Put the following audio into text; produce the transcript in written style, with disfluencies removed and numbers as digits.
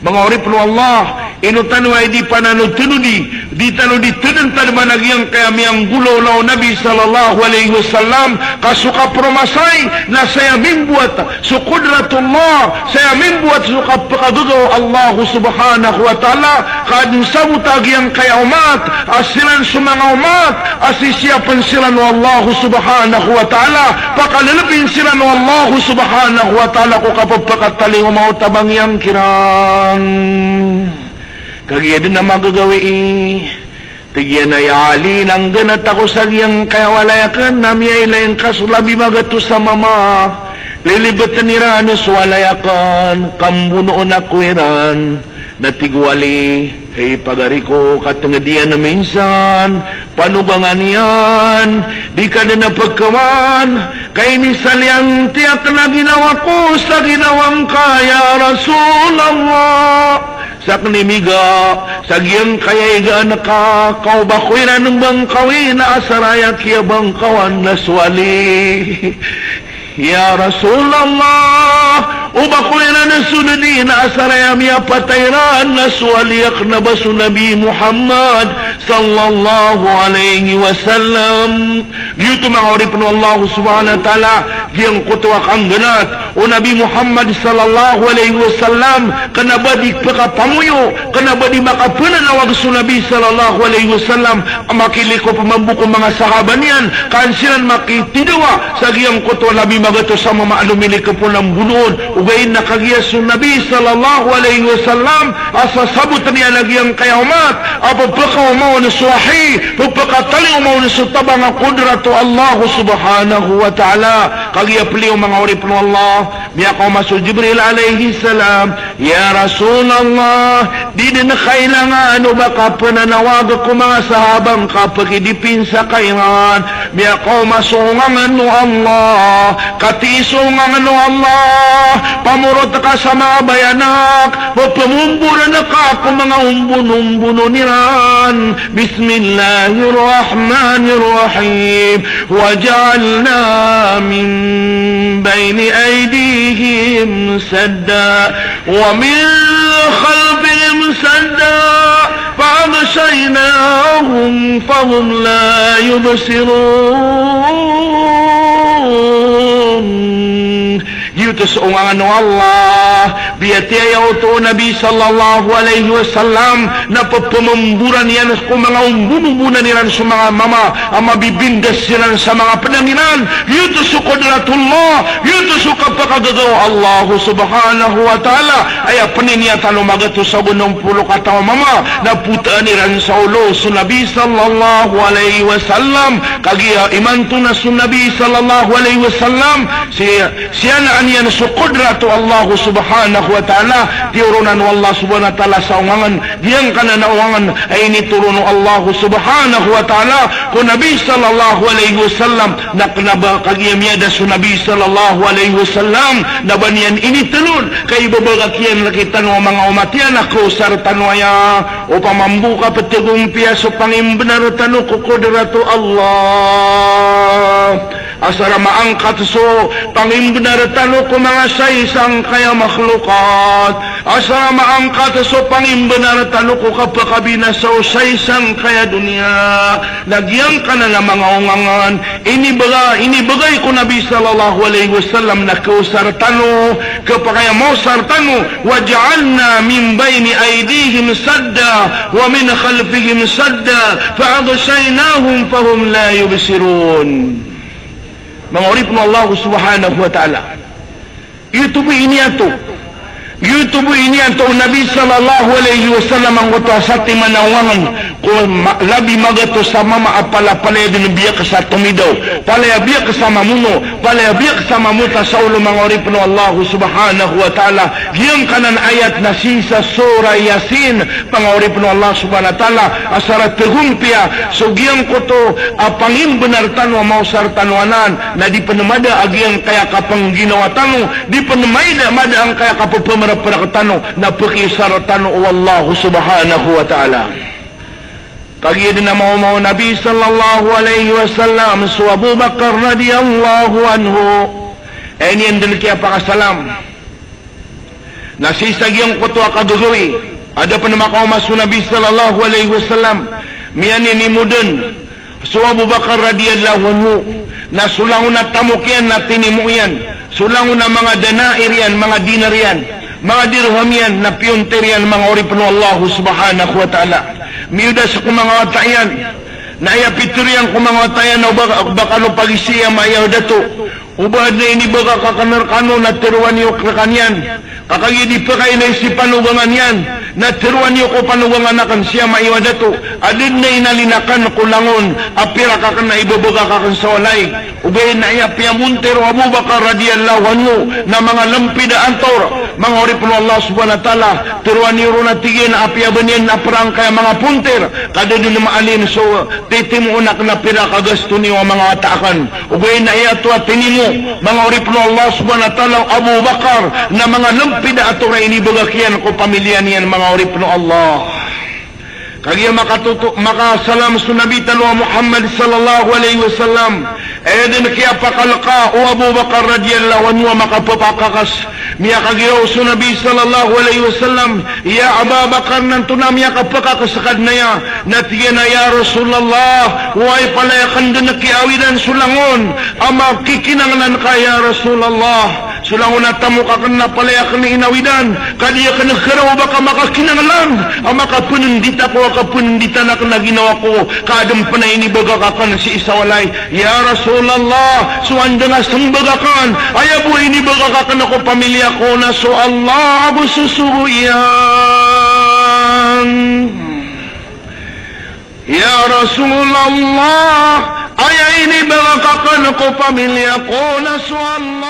Mengorip nu Allah inutan wa di pananu tunudi di tanu di tenen tadman yang kami yang gulo lau Nabi sallallahu alaihi wasallam kasuka promasai na saya membuat sukudratullah saya membuat suka pekadugo Allah subhanahu wa ta'ala kadin sabuta yang kaya umat asilan sumanga umat asisiapan silan Allah subhanahu wa ta'ala pakalilipin silan Allah subhanahu wa ta'ala ko kapapakat taling umau tabang yang kirang kagaya din na magagawi tigyan na yali nang ganat ako sa iyang kayawalayakan namiyay layan kasulabi magatu sa mama lilibatan niran swalayakan kambunoon akwiran natigwali ay pagari ko katangadian na minsan panubangan yan di ka na napagkaman kay nisalyang tiyak na ginawa ko sa ginawang kaya Rasulullah sa kanimiga sa giyang kaya naka kaubakoy na ng bangkawin na asaraya kaya bangkawan na swali ya Rasulullah ubakoy na nasunodin na asaraya miya patayran na swaliyak na baso Nabi Muhammad sallallahu alaihi wasallam dito mga orip na Allah subhanahu wa ta'ala giyang kutuwak ang ganat o Nabi Muhammad sallallahu alaihi wasallam kanabadi pakapamuyo kanabadi makapananawag sa Nabi sallallahu alaihi wasallam makiliko pamambuko mga sahaban yan kansilan makitidawa sa giyang kutuwa Nabi magato sa mamaalumili ka po ng bunoon ugayin na kagiyas sa Nabi sallallahu alaihi wasallam asasabutan niya nagyang kaya umat apapaka umaw na suwahi pagpakatali umaw na sutabang ang kudrato Allah subhanahu wa ta'ala kagiya piliw mga urip ng Allah biya ko maso Jibril alaihi salam ya Rasulullah di na kailangan ano baka pananawag ko mga sahabang kapag idipin sa kaingan biya ko masungan ano Allah katisong ano Allah pamurot ka sa mga bayanak pamumburan na ka kung mga umbun-umbuno niran Bismillahirrahmanirrahim waja'alna min bayni aydihim sadda wa min khalfihim sadda fa'aghshaynahum fahum la yubsirun yutos ungan Allah biyatiyaw to Nabi sallallahu alaihi wasallam na pagpamamburan yan kung mga umbumunan nilan sa mga mama ang mabibindas silan sa mga pananginan yutos qudratullah yutos kapakagagaw Allah subhanahu wa ta'ala ay paniniyatan lumagato sa bunong pulo katawa mama na putaan nilan sa ulo sa Nabi sallallahu alaihi wasallam kagiya imanto na sa Nabi sallallahu alaihi wasallam siya na yan sa kudrato Allah subhanahu wa ta'ala tiurunan Allah subhanahu wa ta'ala sa ungangan diyang kananauangan ay nituruno Allah subhanahu wa ta'ala kung Nabi sallallahu alaihi wasallam naknaba kagiyamyada sa Nabi sallallahu alaihi wasallam na ba niyan initulun kay babagat yan nakita ng mga umatiyan ako sartanwaya o pamambuka patagumpiya sa pangimbenar tanong kukudrato Allah asara maangkat so pangimbenar tanong ko mga sa isang kaya makhlukat asara maangkat so pangimbenar tanong ko kapakabinasaw sa isang kaya dunia nagyang ka na mga ungangan inibagay ko Nabi sallallahu alaihi wasallam na kausartano kapakaya mo sartano waj'alna min bayni aydihim sadda wa min khalfihim sadda fa'aghshaynahum fahum la yubsirun mangurip mo Allah subhanahu wa ta'ala YouTube ini ato Nabi sallallahu alaihi wasallam ang kuto sa timanawangan kung labi magato sa mama apala palaya din biyak sa tumidaw palaya biyak sa mamuno palaya biyak sa mamuta sa ulo mangurip no Allah subhanahu wa ta'ala giyang kanan ayat na sisa surah Yasin pangurip no Allah subhanahu wa ta'ala asara tegumpia so giyang kuto apangin benar tanwa mausar tanwanan na di panamada agiyang kaya kapang ginawa tano di panamada mada ang kaya kapapamara para katano na pakisaratan o Allah subhanahu wa ta'ala kagaya din na mga Nabi sallallahu alaihi wasallam so Abu Bakar radiyallahu anhu ay niyan din kaya pakasalam Nasisagyang kutua kaduguri. Ada penemakau masu Nabi sallallahu alaihi wasallam. Miani ni mudun. So Abu Bakar radhiyallahu anhu. Na sulanguna tamukian na tinimuyan. Sulanguna mga danairian, mga dinarian, mga dirhamian, na piyonterian, mga oripno Allah subhanahu wa ta'ala. Miuda sa kumanga watayan. Na ayapiturian kumanga watayan na bakalo pagisiya mayaw dato. Ubad na ini baga kakanarkano na tiruan niyo kakanyan. Kakagidi pa kayo na isi panubangan yan. Na tiruan niyo ko panubangan akan siya maiwa dato. Adin na inalinakan kulangon. Apira kakan na ibabaga kakan sa walay. Ubay na iya piyamuntero Abu Bakar radiyallahu anhu. Na mga lampida antor. Mga oripun Allah subhanahu wa ta'ala. Tiruan niyo ron na tigin na apiyabanin na perang kaya mga punter. Kada doon na maalin. So titimunak na pira kagasto niyo mga ataakan. Ubay na iya to at tinimu. Mga oripno Allah subhanahu wa ta'ala Abu Bakar na mga lampida ato na inibagakian ko pamilya niyan mga oripno Allah. Kaya makasalam sa Nabi talwa Muhammad sallallahu alaihi wasallam. Din kaya pakalaka o Abu Bakar radiyallahu anhu makapapakakas. Miya kagiyaw sa Nabi sallallahu alaihi wasallam. Ya Abu Bakar nanto na miya kapakakasakad na ya. Natiya na ya Rasulullah. Huway palayakan din na kiawidan sulangon. Ama kikinanglan ka ya Rasulullah. Sulangon na tamo ka na palayakan ni inawidan. Kadiya ka nagkaraw baka makakinanglan. Ama kapunundita ko kapunundita na ginawa ko. Kadang panay ni bagakakan si isawalay. Ya Rasulullah, suanda nga sambagakan. Ayabu ini bagakakan ako pamilya ko na so Allah abu susuyan. Ya Rasulullah, ay ini bagakakan ako pamilya ko na so Allah.